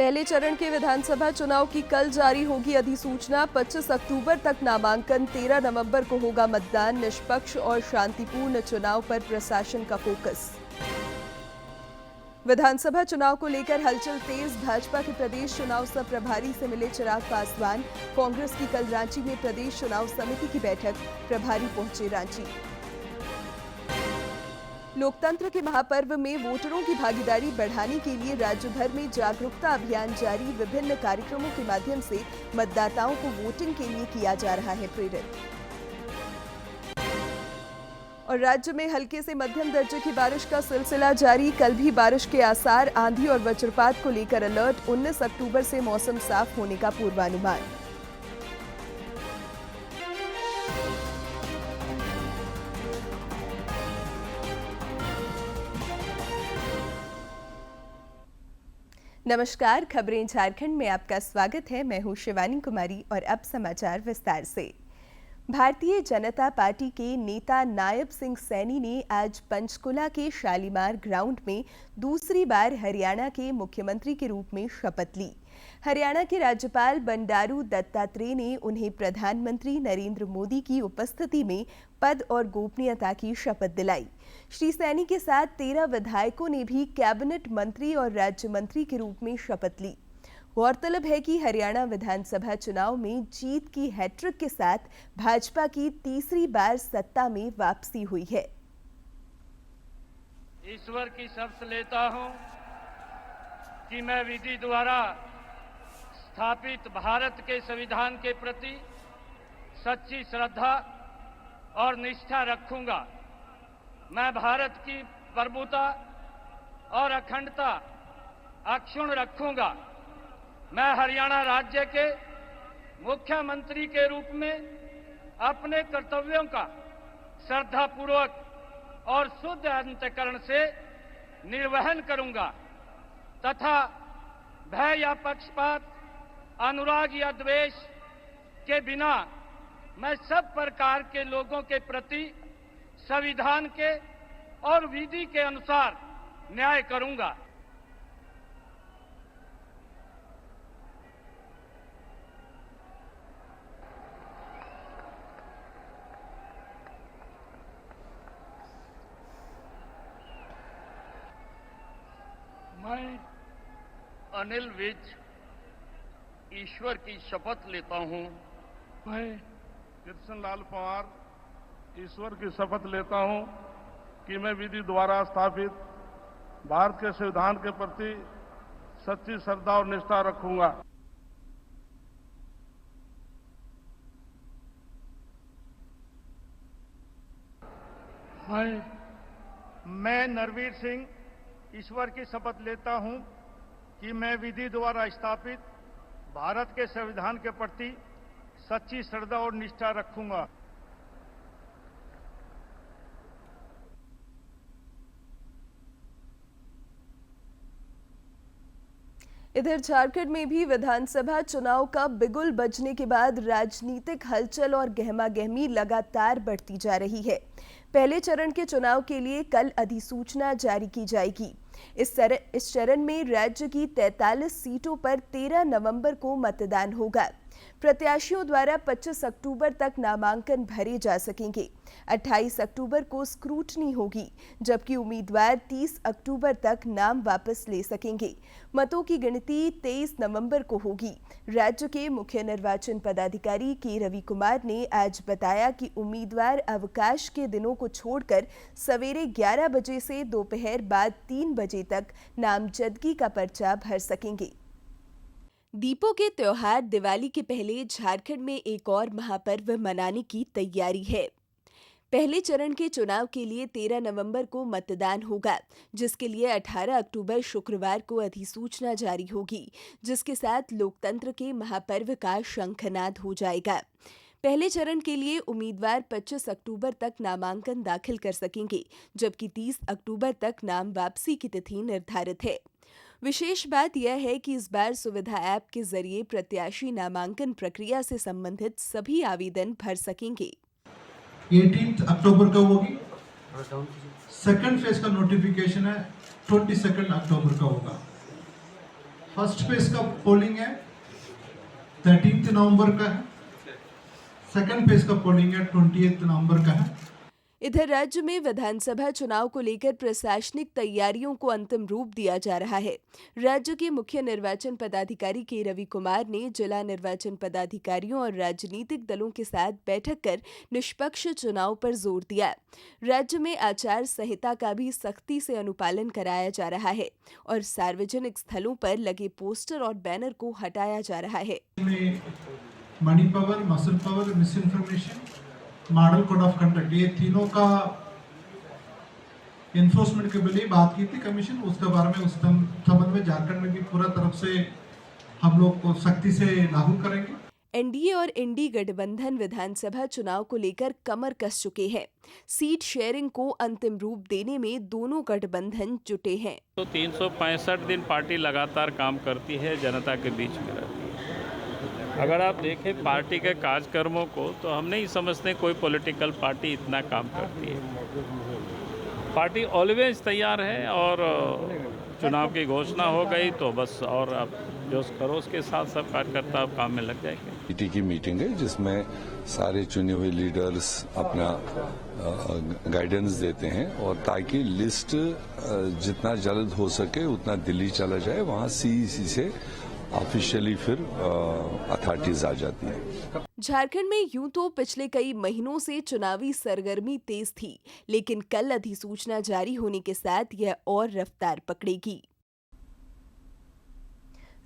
पहले चरण के विधानसभा चुनाव की कल जारी होगी अधिसूचना। 25 अक्टूबर तक नामांकन, 13 नवंबर को होगा मतदान। निष्पक्ष और शांतिपूर्ण चुनाव पर प्रशासन का फोकस। विधानसभा चुनाव को लेकर हलचल तेज। भाजपा के प्रदेश चुनाव सह प्रभारी से मिले चिराग पासवान। कांग्रेस की कल रांची में प्रदेश चुनाव समिति की बैठक, प्रभारी पहुंचे रांची। लोकतंत्र के महापर्व में वोटरों की भागीदारी बढ़ाने के लिए राज्य भर में जागरूकता अभियान जारी। विभिन्न कार्यक्रमों के माध्यम से मतदाताओं को वोटिंग के लिए किया जा रहा है प्रेरित। और राज्य में हल्के से मध्यम दर्जे की बारिश का सिलसिला जारी। कल भी बारिश के आसार, आंधी और वज्रपात को लेकर अलर्ट। 19 अक्टूबर से मौसम साफ होने का पूर्वानुमान। नमस्कार, खबरें झारखंड में आपका स्वागत है। मैं हूं शिवानी कुमारी और अब समाचार विस्तार से। भारतीय जनता पार्टी के नेता नायब सिंह सैनी ने आज पंचकुला के शालीमार ग्राउंड में दूसरी बार हरियाणा के मुख्यमंत्री के रूप में शपथ ली। हरियाणा के राज्यपाल बंडारू दत्तात्रेय ने उन्हें प्रधानमंत्री नरेंद्र मोदी की उपस्थिति में पद और गोपनीयता की शपथ दिलाई। श्री सैनी के साथ 13 विधायकों ने भी कैबिनेट मंत्री और राज्य मंत्री के रूप में शपथ ली। गौरतलब है कि हरियाणा विधानसभा चुनाव में जीत की हैट्रिक के साथ भाजपा की तीसरी बार सत्ता में वापसी हुई है। ईश्वर की शपथ लेता हूं कि मैं विधि द्वारा स्थापित भारत के संविधान के प्रति सच्ची श्रद्धा और निष्ठा रखूंगा। मैं भारत की प्रभुता और अखंडता अक्षुण्ण रखूंगा। मैं हरियाणा राज्य के मुख्यमंत्री के रूप में अपने कर्तव्यों का श्रद्धापूर्वक और शुद्ध अंतःकरण से निर्वहन करूंगा तथा भय या पक्षपात, अनुराग या द्वेष के बिना मैं सब प्रकार के लोगों के प्रति संविधान के और विधि के अनुसार न्याय करूंगा। मैं अनिल विज ईश्वर की शपथ लेता हूं। मैं कृष्णलाल पवार ईश्वर की शपथ लेता हूं कि मैं विधि द्वारा स्थापित भारत के संविधान के प्रति सच्ची श्रद्धा और निष्ठा रखूंगा। मैं नरवीर सिंह ईश्वर की शपथ लेता हूं कि मैं विधि द्वारा स्थापित भारत के संविधान के प्रति सच्ची श्रद्धा और निष्ठा रखूंगा। इधर झारखंड में भी विधानसभा चुनाव का बिगुल बजने के बाद राजनीतिक हलचल और गहमागहमी लगातार बढ़ती जा रही है। पहले चरण के चुनाव के लिए कल अधिसूचना जारी की जाएगी। इस चरण में राज्य की 43 सीटों पर 13 नवंबर को मतदान होगा। प्रत्याशियों द्वारा 25 अक्टूबर तक नामांकन भरे जा सकेंगे। 28 अक्टूबर को स्क्रूटनी होगी, जबकि उम्मीदवार 30 अक्टूबर तक नाम वापस ले सकेंगे। मतों की गिनती 23 नवंबर को होगी। राज्य के मुख्य निर्वाचन पदाधिकारी के रवि कुमार ने आज बताया कि उम्मीदवार अवकाश के दिनों को छोड़कर सवेरे 11 बजे से दोपहर बाद 3 बजे तक नामजदगी का पर्चा भर सकेंगे। दीपों के त्योहार दिवाली के पहले झारखंड में एक और महापर्व मनाने की तैयारी है। पहले चरण के चुनाव के लिए 13 नवंबर को मतदान होगा, जिसके लिए 18 अक्टूबर शुक्रवार को अधिसूचना जारी होगी, जिसके साथ लोकतंत्र के महापर्व का शंखनाद हो जाएगा। पहले चरण के लिए उम्मीदवार 25 अक्टूबर तक नामांकन दाखिल कर सकेंगे, जबकि 30 अक्टूबर तक नाम वापसी की तिथि निर्धारित है। विशेष बात यह है कि इस बार सुविधा ऐप के जरिए प्रत्याशी नामांकन प्रक्रिया से संबंधित सभी आवेदन भर सकेंगे। 18 अक्टूबर को होगी। सेकंड फेज का नोटिफिकेशन है 22 अक्टूबर का होगा। फर्स्ट फेज का पोलिंग है 13 नवंबर का है, सेकंड फेज का पोलिंग है 28 नवंबर का है। इधर राज्य में विधानसभा चुनाव को लेकर प्रशासनिक तैयारियों को अंतिम रूप दिया जा रहा है। राज्य के मुख्य निर्वाचन पदाधिकारी के रवि कुमार ने जिला निर्वाचन पदाधिकारियों और राजनीतिक दलों के साथ बैठक कर निष्पक्ष चुनाव पर जोर दिया। राज्य में आचार संहिता का भी सख्ती से अनुपालन कराया जा रहा है और सार्वजनिक स्थलों पर लगे पोस्टर और बैनर को हटाया जा रहा है। Money power, muscle power, miss information, model code of conduct, ये तीनों का इन्फोर्समेंट के लिए बात की थी कमीशन। उसके बारे में उस संबंध में झारखंड में भी पूरा तरफ से हम लोग को सख्ती से लागू करेंगे। एनडीए और इंडी गठबंधन विधानसभा चुनाव को लेकर कमर कस चुके हैं। सीट शेयरिंग को अंतिम रूप देने में दोनों गठबंधन जुटे हैं। तो 365 दिन पार्टी लगातार काम करती है, जनता के बीच में रहती है। अगर आप देखें पार्टी के कार्यक्रमों को तो हम नहीं समझते कोई पॉलिटिकल पार्टी इतना काम करती है। पार्टी ऑलवेज तैयार है और चुनाव की घोषणा हो गई तो बस और अब जोश खरोश के साथ सब कार्यकर्ता अब काम में लग जाएंगे। पार्टी की मीटिंग है जिसमें सारे चुने हुए लीडर्स अपना गाइडेंस देते हैं और ताकि लिस्ट जितना जल्द हो सके उतना दिल्ली चला जाए, वहाँ सीईसी से ऑफिशियली फिर अथॉरिटीज आ जाती है। झारखंड में यूं तो पिछले कई महीनों से चुनावी सरगर्मी तेज थी, लेकिन कल अधिसूचना जारी होने के साथ यह और रफ्तार पकड़ेगी।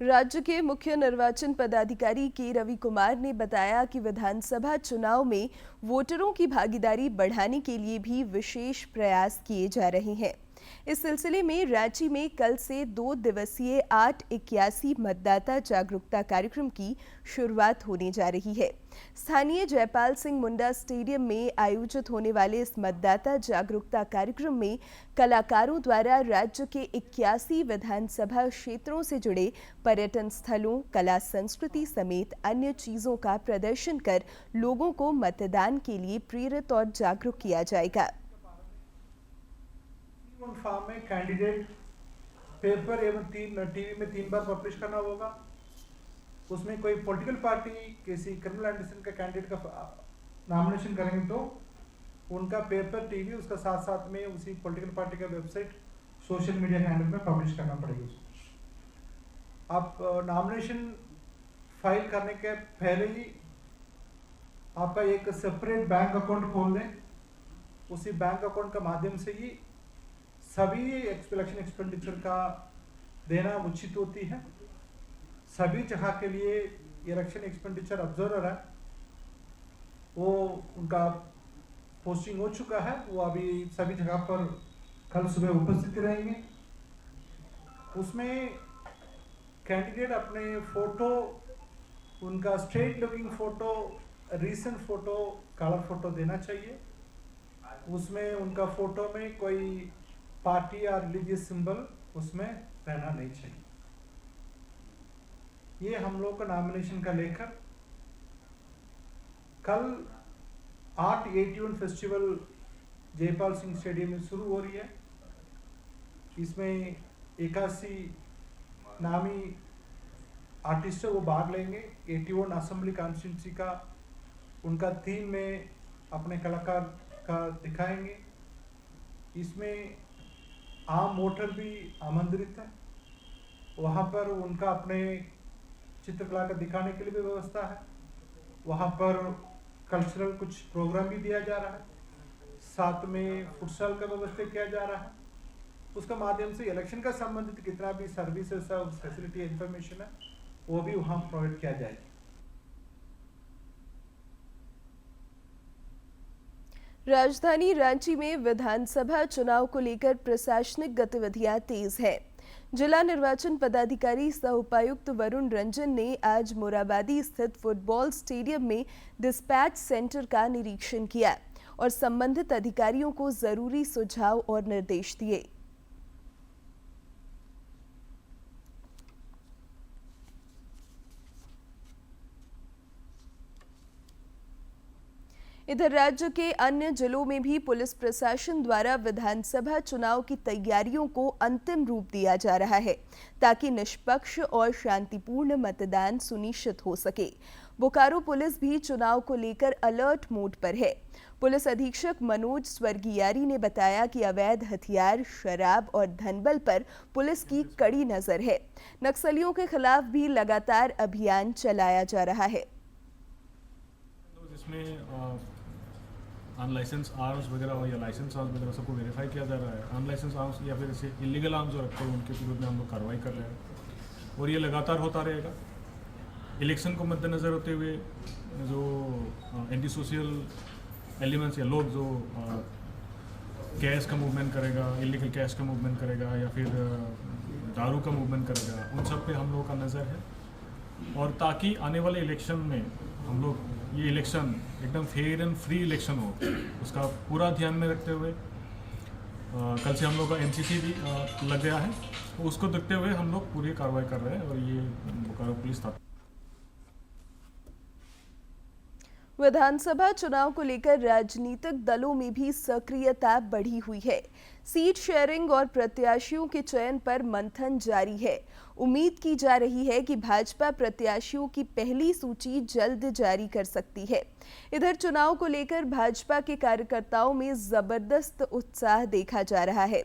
राज्य के मुख्य निर्वाचन पदाधिकारी के रवि कुमार ने बताया कि विधानसभा चुनाव में वोटरों की भागीदारी बढ़ाने के लिए भी विशेष प्रयास किए जा रहे हैं। इस सिलसिले में रांची में कल से 2 दिवसीय 881 मतदाता जागरूकता कार्यक्रम की शुरुआत होने जा रही है। स्थानीय जयपाल सिंह मुंडा स्टेडियम में आयोजित होने वाले इस मतदाता जागरूकता कार्यक्रम में कलाकारों द्वारा राज्य के 81 विधानसभा क्षेत्रों से जुड़े पर्यटन स्थलों, कला संस्कृति समेत अन्य चीजों का प्रदर्शन कर लोगों को मतदान के लिए प्रेरित और जागरूक किया जाएगा। फॉर्म में कैंडिडेट पेपर एवं टीवी में 3 बार पब्लिश करना होगा। उसमें कोई पॉलिटिकल पार्टी किसी क्रिमिनल एडिशन का कैंडिडेट का नॉमिनेशन करेंगे तो उनका पेपर, टीवी, उसका साथ साथ में उसी पॉलिटिकल पार्टी का वेबसाइट, सोशल मीडिया हैंडल में पब्लिश करना पड़ेगा उसको। आप नॉमिनेशन फाइल करने के पहले ही आपका एक सेपरेट बैंक अकाउंट खोल दें। उसी बैंक अकाउंट का माध्यम से ही सभी इलेक्शन एक्सपेंडिचर का देना उचित होती है। सभी जगह के लिए इलेक्शन एक्सपेंडिचर ऑब्जर्वर है, वो उनका पोस्टिंग हो चुका है, वो अभी सभी जगह पर कल सुबह उपस्थित रहेंगे। उसमें कैंडिडेट अपने फोटो, उनका straight looking photo, recent photo, colour photo देना चाहिए। उसमें उनका फोटो में कोई पार्टी या रिलीजियस सिंबल उसमें रहना नहीं चाहिए। ये हम लोग का नॉमिनेशन का लेकर कल 881 फेस्टिवल जयपाल सिंह स्टेडियम में शुरू हो रही है। इसमें 81 नामी आर्टिस्ट वो भाग लेंगे। 81 असेंबली कॉन्स्टिट्यूंसी का उनका थीम में अपने कलाकार का दिखाएंगे। इसमें आम वोटर भी आमंत्रित है। वहाँ पर उनका अपने चित्रकला का दिखाने के लिए भी व्यवस्था है। वहाँ पर कल्चरल कुछ प्रोग्राम भी दिया जा रहा है, साथ में फुटसॉल का व्यवस्था किया जा रहा है। उसका माध्यम से इलेक्शन का संबंधित कितना भी सर्विसेज और फैसिलिटी इंफॉर्मेशन है वो भी वहाँ प्रोवाइड किया जाएगा। राजधानी रांची में विधानसभा चुनाव को लेकर प्रशासनिक गतिविधियां तेज है। जिला निर्वाचन पदाधिकारी सह उपायुक्त वरुण रंजन ने आज मोराबादी स्थित फुटबॉल स्टेडियम में डिस्पैच सेंटर का निरीक्षण किया और संबंधित अधिकारियों को जरूरी सुझाव और निर्देश दिए। इधर राज्य के अन्य जिलों में भी पुलिस प्रशासन द्वारा विधानसभा चुनाव की तैयारियों को अंतिम रूप दिया जा रहा है ताकि निष्पक्ष और शांतिपूर्ण मतदान सुनिश्चित हो सके। बोकारो पुलिस भी चुनाव को लेकर अलर्ट मोड पर है। पुलिस अधीक्षक मनोज स्वर्गियारी ने बताया कि अवैध हथियार, शराब और धनबल पर पुलिस की कड़ी नजर है। नक्सलियों के खिलाफ भी लगातार अभियान चलाया जा रहा है। इसमें अनलाइसेंस आर्म्स वगैरह या लाइसेंस आर्म्स वगैरह सबको वेरीफाई किया जा रहा है। अनलाइसेंस आर्म्स या फिर ऐसे इलीगल आर्म्स जो रखते हैं उनके विरुद्ध में हम लोग कार्रवाई कर रहे हैं और ये लगातार होता रहेगा। इलेक्शन को मद्देनज़र होते हुए जो एंटी सोशल एलिमेंट्स या लोग जो कैश का मूवमेंट करेगा, इलीगल कैश का मूवमेंट करेगा या फिर दारू का मूवमेंट करेगा, उन सब पे हम लोगों का नज़र है और ताकि आने वाले इलेक्शन में हम लोग ये इलेक्शन एकदम फेयर एंड फ्री इलेक्शन हो, उसका पूरा ध्यान में रखते हुए कल से हम लोग का एनसीसी भी लग गया है, तो उसको देखते हुए हम लोग पूरी कार्रवाई कर रहे हैं और ये बोकारो पुलिस था। विधानसभा चुनाव को लेकर राजनीतिक दलों में भी सक्रियता बढ़ी हुई है। सीट शेयरिंग और प्रत्याशियों के चयन पर मंथन जारी है। उम्मीद की जा रही है कि भाजपा प्रत्याशियों की पहली सूची जल्द जारी कर सकती है। इधर चुनाव को लेकर भाजपा के कार्यकर्ताओं में जबरदस्त उत्साह देखा जा रहा है।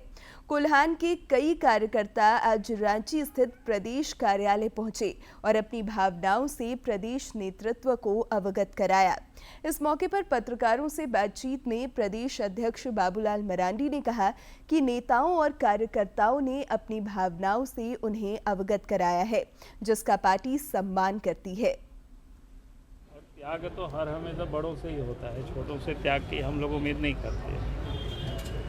कोल्हान के कई कार्यकर्ता आज रांची स्थित प्रदेश कार्यालय पहुंचे और अपनी भावनाओं से प्रदेश नेतृत्व को अवगत कराया। इस मौके पर पत्रकारों से बातचीत में प्रदेश अध्यक्ष बाबूलाल मरांडी ने कहा कि नेताओं और कार्यकर्ताओं ने अपनी भावनाओं से उन्हें अवगत कराया है, जिसका पार्टी सम्मान करती है। त्याग तो हर हमेशा बड़ों से ही होता है, छोटों से त्याग की हम लोग उम्मीद नहीं करते,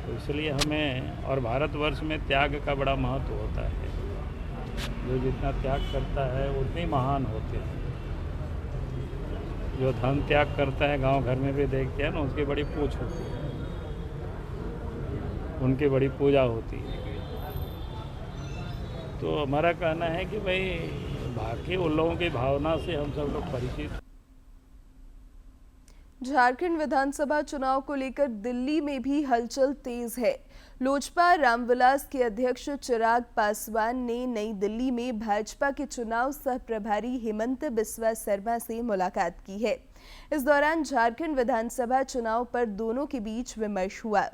तो इसलिए हमें और भारतवर्ष में त्याग का बड़ा महत्व होता है। जो जितना त्याग करता है उतने महान होते हैं। जो धन त्याग करता है, गांव घर में भी देखते हैं ना, उसकी बड़ी पूछ होती है, उनकी बड़ी पूजा होती है। तो हमारा कहना है कि भाई बाकी उन लोगों की भावना से हम सब लोग परिचित। झारखंड विधानसभा चुनाव को लेकर दिल्ली में भी हलचल तेज है। लोजपा रामविलास के अध्यक्ष चिराग पासवान ने नई दिल्ली में भाजपा के चुनाव सह प्रभारी हेमंत बिस्वा शर्मा से मुलाकात की है। इस दौरान झारखंड विधानसभा चुनाव पर दोनों के बीच विमर्श हुआ।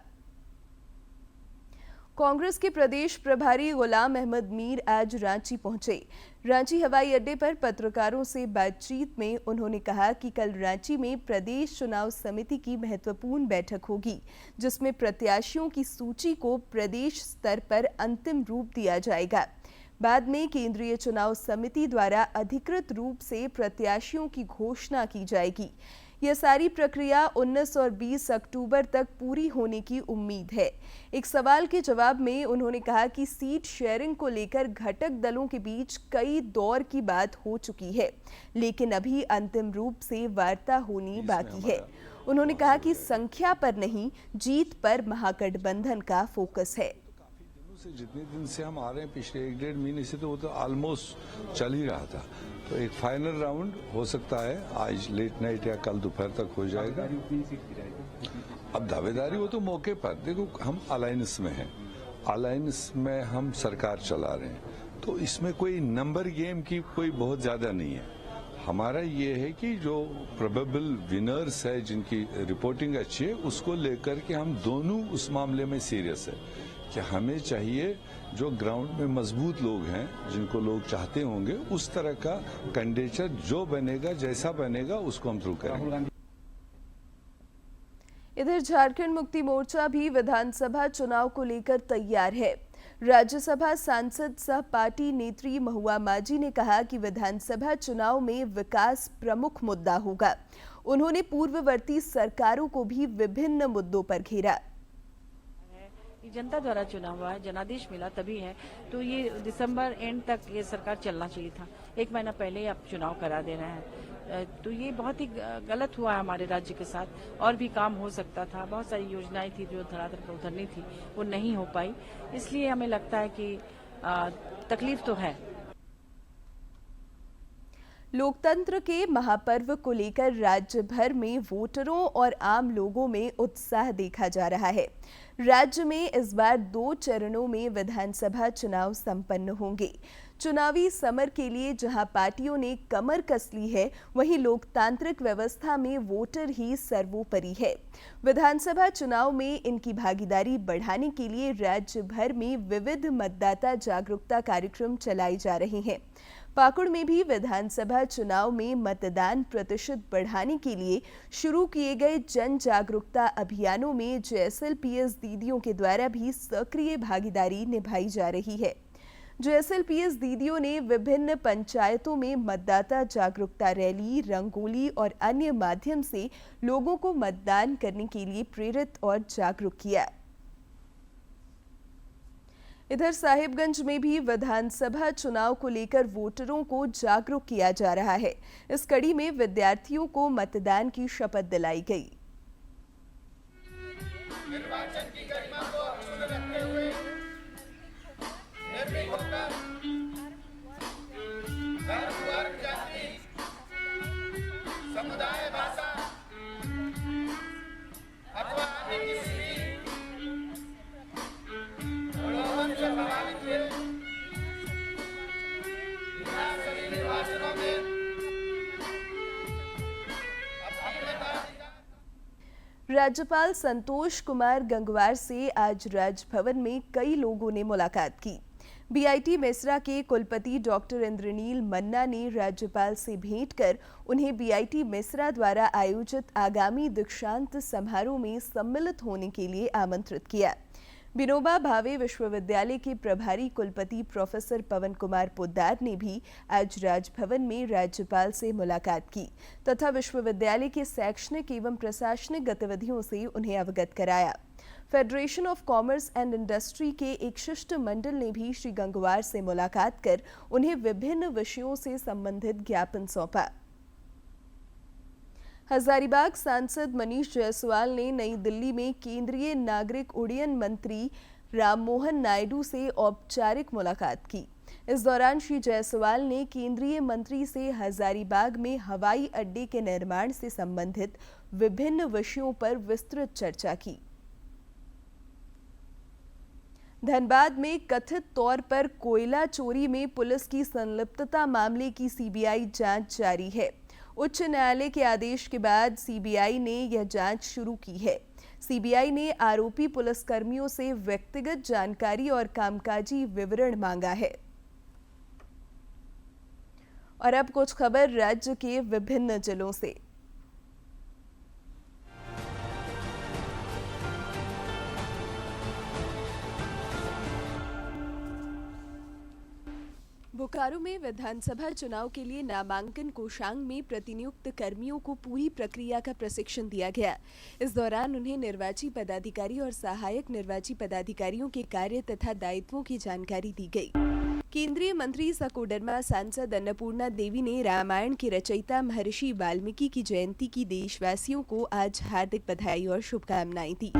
कांग्रेस के प्रदेश प्रभारी गुलाम अहमद मीर आज रांची पहुंचे। रांची हवाई अड्डे पर पत्रकारों से बातचीत में उन्होंने कहा कि कल रांची में प्रदेश चुनाव समिति की महत्वपूर्ण बैठक होगी, जिसमें प्रत्याशियों की सूची को प्रदेश स्तर पर अंतिम रूप दिया जाएगा। बाद में केंद्रीय चुनाव समिति द्वारा अधिकृत रूप से प्रत्याशियों की घोषणा की जाएगी। यह सारी प्रक्रिया 19 और 20 अक्टूबर तक पूरी होने की उम्मीद है। एक सवाल के जवाब में उन्होंने कहा कि सीट शेयरिंग को लेकर घटक दलों के बीच कई दौर की बात हो चुकी है, लेकिन अभी अंतिम रूप से वार्ता होनी बाकी है। उन्होंने कहा कि संख्या पर नहीं, जीत पर महागठबंधन का फोकस है। जितने दिन से हम आ रहे हैं, पिछले 1-1.5 महीने से, तो वो तो ऑलमोस्ट चल ही रहा था। तो एक फाइनल राउंड हो सकता है आज लेट नाइट या कल दोपहर तक हो जाएगा। अब दावेदारी वो तो मौके पर, देखो हम अलायंस में हैं, अलायंस में हम सरकार चला रहे हैं, तो इसमें कोई नंबर गेम की कोई बहुत ज्यादा नहीं है। हमारा ये है कि जो प्रोबेबल विनर्स है, जिनकी रिपोर्टिंग अच्छी है, उसको लेकर के हम दोनों उस मामले में सीरियस है कि हमें चाहिए जो ग्राउंड में मजबूत लोग हैं, जिनको लोग चाहते होंगे, उस तरह का कैंडिडेट जो बनेगा, जैसा बनेगा, उसको हम थ्रू करेंगे। इधर झारखंड मुक्ति मोर्चा भी विधानसभा चुनाव को लेकर तैयार है। राज्यसभा सांसद सह पार्टी नेत्री महुआ माझी ने कहा कि विधानसभा चुनाव में विकास प्रमुख मुद्दा होगा। उन्होंने पूर्ववर्ती सरकारों को भी विभिन्न मुद्दों पर घेरा। जनता द्वारा चुना हुआ है, जनादेश मिला तभी है, तो ये दिसंबर एंड तक ये सरकार चलना चाहिए था। 1 महीना पहले ही आप चुनाव करा दे रहे हैं, तो ये बहुत ही गलत हुआ है हमारे राज्य के साथ। और भी काम हो सकता था, बहुत सारी योजनाएं थी जो धरातल पर उतरनी थी, वो नहीं हो पाई। इसलिए हमें लगता है कि तकलीफ तो है। लोकतंत्र के महापर्व को लेकर राज्य भर में वोटरों और आम लोगों में उत्साह देखा जा रहा है। राज्य में इस बार 2 चरणों में विधानसभा चुनाव संपन्न होंगे। चुनावी समर के लिए जहां पार्टियों ने कमर कस ली है, वहीं लोकतांत्रिक व्यवस्था में वोटर ही सर्वोपरि है। विधानसभा चुनाव में इनकी भागीदारी बढ़ाने के लिए राज्य भर में विविध मतदाता जागरूकता कार्यक्रम चलाए जा रहे हैं। पाकुड़ में भी विधानसभा चुनाव में मतदान प्रतिशत बढ़ाने के लिए शुरू किए गए जन जागरूकता अभियानों में JSLPS दीदियों के द्वारा भी सक्रिय भागीदारी निभाई जा रही है। JSLPS दीदियों ने विभिन्न पंचायतों में मतदाता जागरूकता रैली, रंगोली और अन्य माध्यम से लोगों को मतदान करने के लिए प्रेरित और जागरूक किया। इधर साहिबगंज में भी विधानसभा चुनाव को लेकर वोटरों को जागरूक किया जा रहा है। इस कड़ी में विद्यार्थियों को मतदान की शपथ दिलाई गई। निर्वाचन की गरिमा को अक्षुण्ण रखते हुए निर्भीक होकर धर्म, वर्ग, जाति, समुदाय, भाषा अथवा अन्य किसी भी प्रलोभन से प्रभावित हुए सभी निर्वाचनों में राज्यपाल संतोष कुमार गंगवार से आज राजभवन में कई लोगों ने मुलाकात की। BIT मेसरा के कुलपति डॉक्टर इंद्रनील मन्ना ने राज्यपाल से भेंट कर उन्हें BIT मेसरा द्वारा आयोजित आगामी दीक्षांत समारोह में सम्मिलित होने के लिए आमंत्रित किया। विनोबा भावे विश्वविद्यालय के प्रभारी कुलपति प्रोफेसर पवन कुमार पोद्दार ने भी आज राजभवन में राज्यपाल से मुलाकात की तथा विश्वविद्यालय के शैक्षणिक एवं प्रशासनिक गतिविधियों से उन्हें अवगत कराया। Federation of commerce and industry के एक शिष्टमंडल ने भी श्री गंगवार से मुलाकात कर उन्हें विभिन्न विषयों से संबंधित ज्ञापन सौंपा। हजारीबाग सांसद मनीष जायसवाल ने नई दिल्ली में केंद्रीय नागरिक उड्डयन मंत्री राममोहन नायडू से औपचारिक मुलाकात की। इस दौरान श्री जायसवाल ने केंद्रीय मंत्री से हजारीबाग में हवाई अड्डे के निर्माण से संबंधित विभिन्न विषयों पर विस्तृत चर्चा की। धनबाद में कथित तौर पर कोयला चोरी में पुलिस की संलिप्तता मामले की CBI जांच जारी है। उच्च न्यायालय के आदेश के बाद CBI ने यह जांच शुरू की है। CBI ने आरोपी पुलिसकर्मियों से व्यक्तिगत जानकारी और कामकाजी विवरण मांगा है। और अब कुछ खबर राज्य के विभिन्न जिलों से। बोकारो में विधानसभा चुनाव के लिए नामांकन कोषांग में प्रतिनियुक्त कर्मियों को पूरी प्रक्रिया का प्रशिक्षण दिया गया। इस दौरान उन्हें निर्वाची पदाधिकारी और सहायक निर्वाची पदाधिकारियों के कार्य तथा दायित्वों की जानकारी दी गई। केंद्रीय मंत्री सकोडरमा सांसद अन्नपूर्णा देवी ने रामायण के रचयिता महर्षि वाल्मीकि की जयंती की देशवासियों को आज हार्दिक बधाई और शुभकामनाएं दी।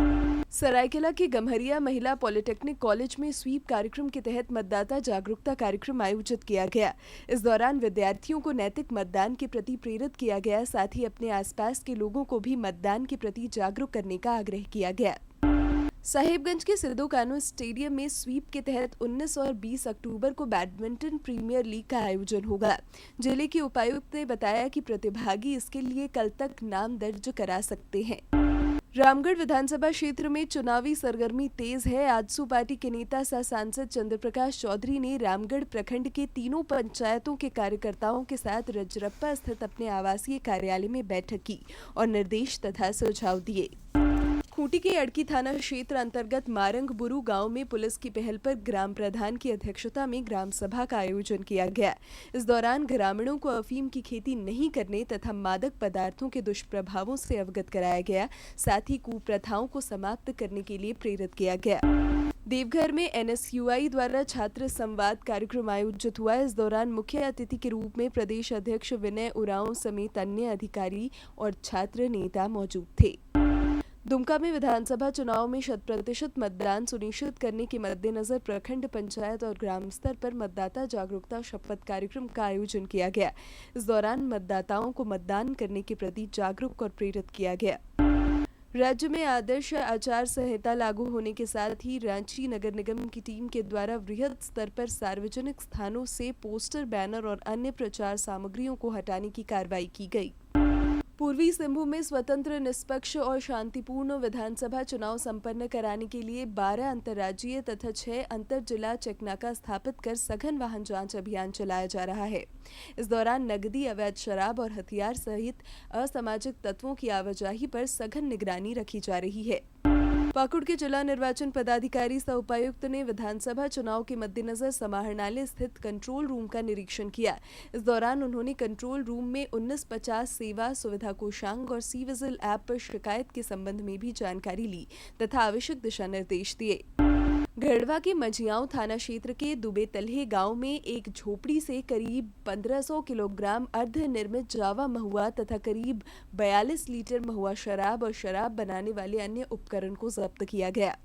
सरायकेला के गम्हरिया महिला पॉलिटेक्निक कॉलेज में स्वीप कार्यक्रम के तहत मतदाता जागरूकता कार्यक्रम आयोजित किया गया। इस दौरान विद्यार्थियों को नैतिक मतदान के प्रति प्रेरित किया गया, साथ ही अपने आसपास के लोगों को भी मतदान के प्रति जागरूक करने का आग्रह किया गया। साहिबगंज के सिद्धू कानू स्टेडियम में स्वीप के तहत 19 और 20 अक्टूबर को बैडमिंटन प्रीमियर लीग का आयोजन होगा। जिले के उपायुक्त ने बताया कि प्रतिभागी इसके लिए कल तक नाम दर्ज करा सकते हैं। रामगढ़ विधानसभा क्षेत्र में चुनावी सरगर्मी तेज है। आजसू पार्टी के नेता सह सांसद चंद्रप्रकाश चौधरी ने रामगढ़ प्रखंड के तीनों पंचायतों के कार्यकर्ताओं के साथ रजरप्पा स्थित अपने आवासीय कार्यालय में बैठक की और निर्देश तथा सुझाव दिए। खूंटी के अड़की थाना क्षेत्र अंतर्गत मारंग बुरू गांव में पुलिस की पहल पर ग्राम प्रधान की अध्यक्षता में ग्राम सभा का आयोजन किया गया। इस दौरान ग्रामीणों को अफीम की खेती नहीं करने तथा मादक पदार्थों के दुष्प्रभावों से अवगत कराया गया, साथ ही कुप्रथाओं को समाप्त करने के लिए प्रेरित किया गया। देवघर में NSUI द्वारा छात्र संवाद कार्यक्रम आयोजित हुआ। इस दौरान मुख्य अतिथि के रूप में प्रदेश अध्यक्ष विनय उरांव समेत अन्य अधिकारी और छात्र नेता मौजूद थे। दुमका में विधानसभा चुनाव में 100% मतदान सुनिश्चित करने के मद्देनजर प्रखंड पंचायत और ग्राम स्तर पर मतदाता जागरूकता शपथ कार्यक्रम का आयोजन किया गया। इस दौरान मतदाताओं को मतदान करने के प्रति जागरूक और प्रेरित किया गया। राज्य में आदर्श आचार संहिता लागू होने के साथ ही रांची नगर निगम की टीम के द्वारा वृहद स्तर पर सार्वजनिक स्थानों से पोस्टर, बैनर और अन्य प्रचार सामग्रियों को हटाने की कार्रवाई की गई। पूर्वी सिंहभूम में स्वतंत्र, निष्पक्ष और शांतिपूर्ण विधानसभा चुनाव संपन्न कराने के लिए 12 अंतर्राज्यीय तथा 6 अंतर जिला चेकनाका स्थापित कर सघन वाहन जांच अभियान चलाया जा रहा है। इस दौरान नकदी, अवैध शराब और हथियार सहित असामाजिक तत्वों की आवाजाही पर सघन निगरानी रखी जा रही है। पाकुड़ के जिला निर्वाचन पदाधिकारी सह उपायुक्त ने विधानसभा चुनाव के मद्देनजर समाहरणालय स्थित कंट्रोल रूम का निरीक्षण किया। इस दौरान उन्होंने कंट्रोल रूम में 1950 सेवा सुविधा कोषांग और सी विजिल ऐप पर शिकायत के संबंध में भी जानकारी ली तथा आवश्यक दिशा निर्देश दिए। गढ़वा के मझियाओं थाना क्षेत्र के दुबे तल्हे गांव में एक झोपड़ी से करीब 1500 किलोग्राम अर्ध निर्मित जावा महुआ तथा करीब 42 लीटर महुआ शराब और शराब बनाने वाले अन्य उपकरण को जब्त किया गया।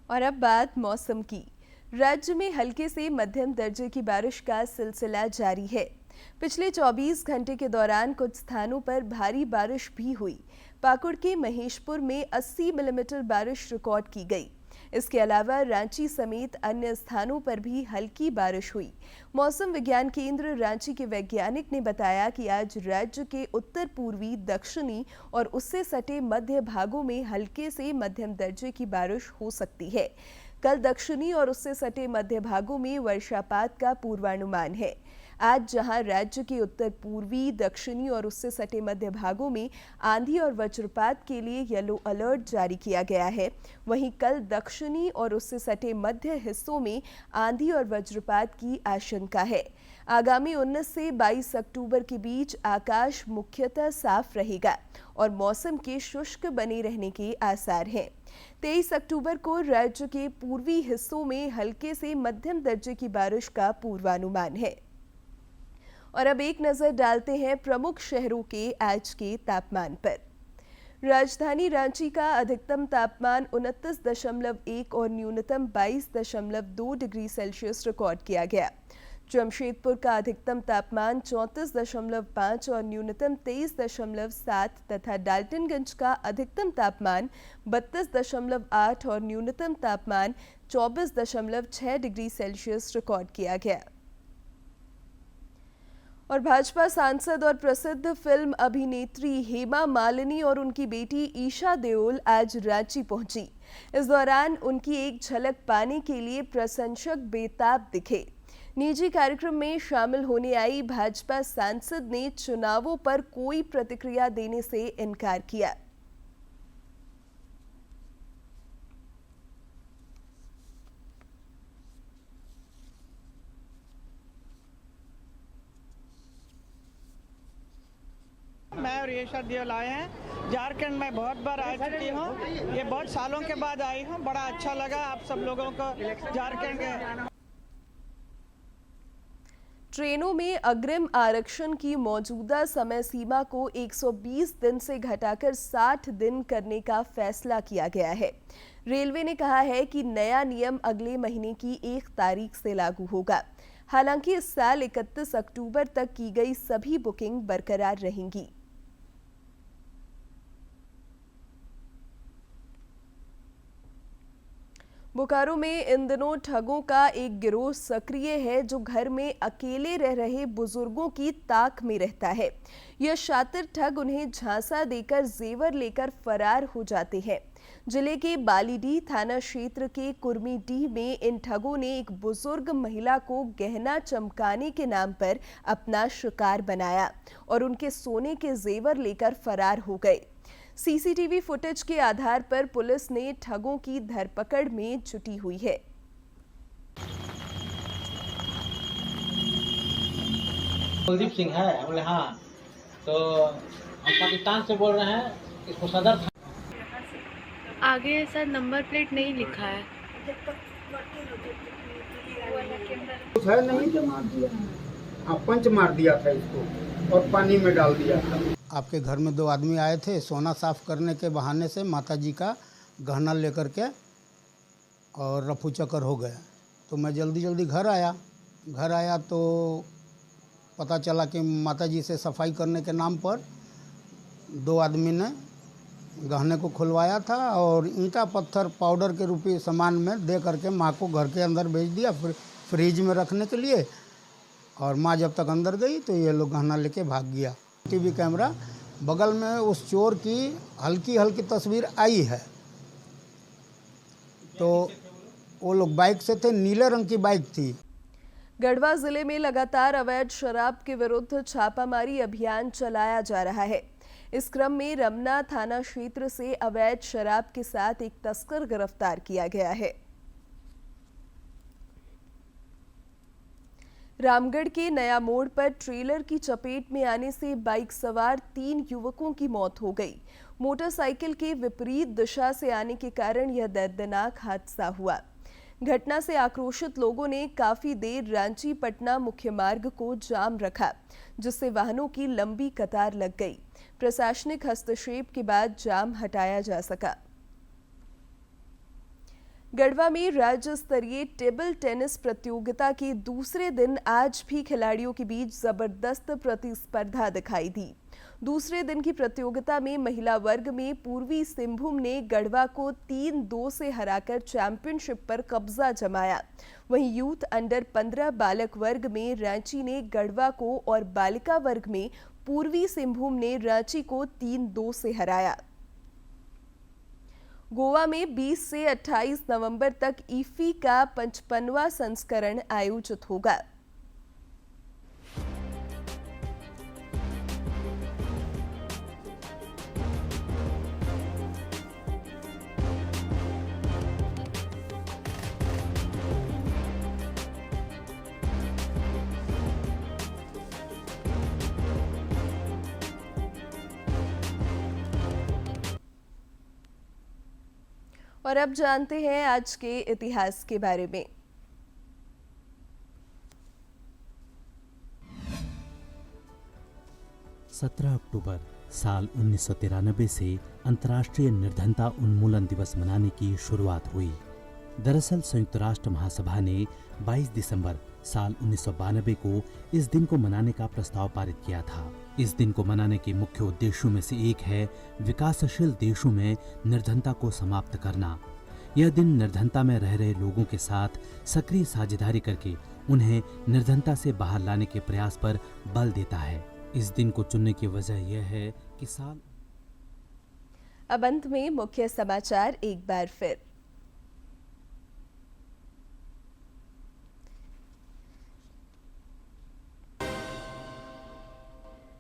और अब बात मौसम की। राज्य में हल्के से मध्यम दर्जे की बारिश का सिलसिला जारी है। पिछले 24 घंटे के दौरान कुछ स्थानों पर भारी बारिश भी हुई। पाकुड़ के महेशपुर में 80 मिलीमीटर बारिश रिकॉर्ड की गई। इसके अलावा रांची समेत अन्य स्थानों पर भी हल्की बारिश हुई। मौसम विज्ञान केंद्र रांची के वैज्ञानिक ने बताया कि आज राज्य के उत्तर पूर्वी, दक्षिणी और उससे सटे मध्य भागों में हल्के से मध्यम दर्जे की बारिश हो सकती है। कल दक्षिणी और उससे सटे मध्य भागों में वर्षापात का पूर्वानुमान है। आज जहां राज्य के उत्तर पूर्वी, दक्षिणी और उससे सटे मध्य भागों में आंधी और वज्रपात के लिए येलो अलर्ट जारी किया गया है, वहीं कल दक्षिणी और उससे सटे मध्य हिस्सों में आंधी और वज्रपात की आशंका है। आगामी 19 से 22 अक्टूबर के बीच आकाश मुख्यतः साफ रहेगा और मौसम के शुष्क बने रहने के आसार हैं। 23 अक्टूबर को राज्य के पूर्वी हिस्सों में हल्के से मध्यम दर्जे की बारिश का पूर्वानुमान है। और अब एक नजर डालते हैं प्रमुख शहरों के आज के तापमान पर। राजधानी रांची का अधिकतम तापमान 29.1 और न्यूनतम 22.2 डिग्री सेल्सियस रिकॉर्ड किया गया। जमशेदपुर का अधिकतम तापमान 34.5 और न्यूनतम 23.7 तथा डाल्टनगंज का अधिकतम तापमान 32.8 और न्यूनतम तापमान 24.6 डिग्री सेल्सियस रिकॉर्ड किया गया। और भाजपा सांसद और प्रसिद्ध फिल्म अभिनेत्री हेमा मालिनी और उनकी बेटी ईशा देओल आज रांची पहुंची। इस दौरान उनकी एक झलक पाने के लिए प्रशंसक बेताब दिखे। निजी कार्यक्रम में शामिल होने आई भाजपा सांसद ने चुनावों पर कोई प्रतिक्रिया देने से इनकार किया। मैं और ईशा देओल आए हैं। झारखंड में बहुत बार आ चुकी हूँ, ये बहुत सालों के बाद आई हूँ। बड़ा अच्छा लगा आप सब लोगों को झारखंड के। ट्रेनों में अग्रिम आरक्षण की मौजूदा समय सीमा को 120 दिन से घटाकर 60 दिन करने का फैसला किया गया है। रेलवे ने कहा है कि नया नियम अगले महीने की 1 तारीख से लागू होगा। हालांकि इस साल 31 अक्टूबर तक की गई सभी बुकिंग बरकरार रहेंगी। बोकारो में इन दिनों ठगों का एक गिरोह सक्रिय है जो घर में अकेले रह रहे बुजुर्गों की ताक में रहता है। यह शातिर ठग उन्हें झांसा देकर जेवर लेकर फरार हो जाते हैं। जिले के बालीडीह थाना क्षेत्र के कुर्मीडीह में इन ठगों ने एक बुजुर्ग महिला को गहना चमकाने के नाम पर अपना शिकार बनाया और उनके सोने के जेवर लेकर फरार हो गए। सीसीटीवी फुटेज के आधार पर पुलिस ने ठगों की धरपकड़ में जुटी हुई है। कुलदीप सिंह है, बोले हाँ, तो हम पाकिस्तान से बोल रहे हैं, इसको सदर आगे सर नंबर प्लेट नहीं लिखा है। कुछ है नहीं तो मार दिया। हाँ, पंच मार दिया था इसको और पानी में डाल दिया था। आपके घर में 2 आदमी आए थे, सोना साफ करने के बहाने से माता जी का गहना लेकर के और रफू चक्कर हो गया। तो मैं जल्दी घर आया तो पता चला कि माता जी से सफाई करने के नाम पर 2 आदमी ने गहने को खुलवाया था और ईंटा पत्थर पाउडर के रूपी सामान में दे करके माँ को घर के अंदर भेज दिया फ्रिज में रखने के लिए। और माँ जब तक अंदर गई तो ये लोग गहना लेके भाग गया। टीवी कैमरा बगल में उस चोर की हल्की तस्वीर आई है। तो वो लोग बाइक से थे, नीले रंग की बाइक थी। गढ़वा जिले में लगातार अवैध शराब के विरुद्ध छापामारी अभियान चलाया जा रहा है। इस क्रम में रमना थाना क्षेत्र से अवैध शराब के साथ एक तस्कर गिरफ्तार किया गया है। रामगढ़ के नया मोड़ पर ट्रेलर की चपेट में आने से बाइक सवार 3 युवकों की मौत हो गई। मोटरसाइकिल के विपरीत दिशा से आने के कारण यह दर्दनाक हादसा हुआ। घटना से आक्रोशित लोगों ने काफी देर रांची पटना मुख्य मार्ग को जाम रखा, जिससे वाहनों की लंबी कतार लग गई। प्रशासनिक हस्तक्षेप के बाद जाम हटाया जा सका। गढ़वा में राज्य स्तरीय टेबल टेनिस प्रतियोगिता के दूसरे दिन आज भी खिलाड़ियों के बीच जबरदस्त प्रतिस्पर्धा दिखाई दी। दूसरे दिन की प्रतियोगिता में महिला वर्ग में पूर्वी सिंहभूम ने गढ़वा को 3-2 से हराकर चैंपियनशिप पर कब्जा जमाया। वहीं यूथ अंडर 15 बालक वर्ग में रांची ने गढ़वा को और बालिका वर्ग में पूर्वी सिंहभूम ने रांची को 3-2 से हराया। गोवा में 20 से 28 नवंबर तक ईफी का 55वां संस्करण आयोजित होगा। और अब जानते हैं आज के इतिहास के बारे में। अक्टूबर साल 1993 से अंतर्राष्ट्रीय निर्धनता उन्मूलन दिवस मनाने की शुरुआत हुई। दरअसल संयुक्त राष्ट्र महासभा ने 22 दिसंबर साल 1992 को इस दिन को मनाने का प्रस्ताव पारित किया था। इस दिन को मनाने के मुख्य उद्देश्यों में से एक है विकासशील देशों में निर्धनता को समाप्त करना। यह दिन निर्धनता में रह रहे लोगों के साथ सक्रिय साझेदारी करके उन्हें निर्धनता से बाहर लाने के प्रयास पर बल देता है। इस दिन को चुनने की वजह यह है कि साल। अब अंत में मुख्य समाचार एक बार फिर।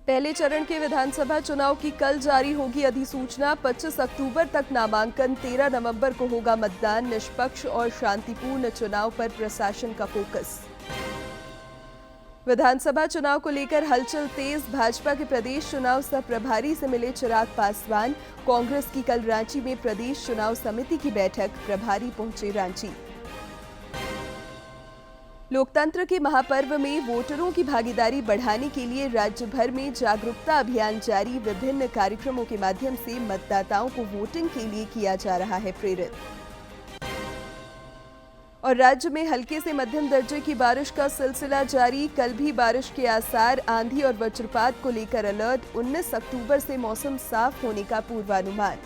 पहले चरण के विधानसभा चुनाव की कल जारी होगी अधिसूचना। 25 अक्टूबर तक नामांकन, 13 नवंबर को होगा मतदान। निष्पक्ष और शांतिपूर्ण चुनाव पर प्रशासन का फोकस। विधानसभा चुनाव को लेकर हलचल तेज। भाजपा के प्रदेश चुनाव सह प्रभारी से मिले चिराग पासवान। कांग्रेस की कल रांची में प्रदेश चुनाव समिति की बैठक, प्रभारी पहुंचे रांची। लोकतंत्र के महापर्व में वोटरों की भागीदारी बढ़ाने के लिए राज्य भर में जागरूकता अभियान जारी। विभिन्न कार्यक्रमों के माध्यम से मतदाताओं को वोटिंग के लिए किया जा रहा है प्रेरित। और राज्य में हल्के से मध्यम दर्जे की बारिश का सिलसिला जारी। कल भी बारिश के आसार। आंधी और वज्रपात को लेकर अलर्ट। 19 अक्टूबर से मौसम साफ होने का पूर्वानुमान।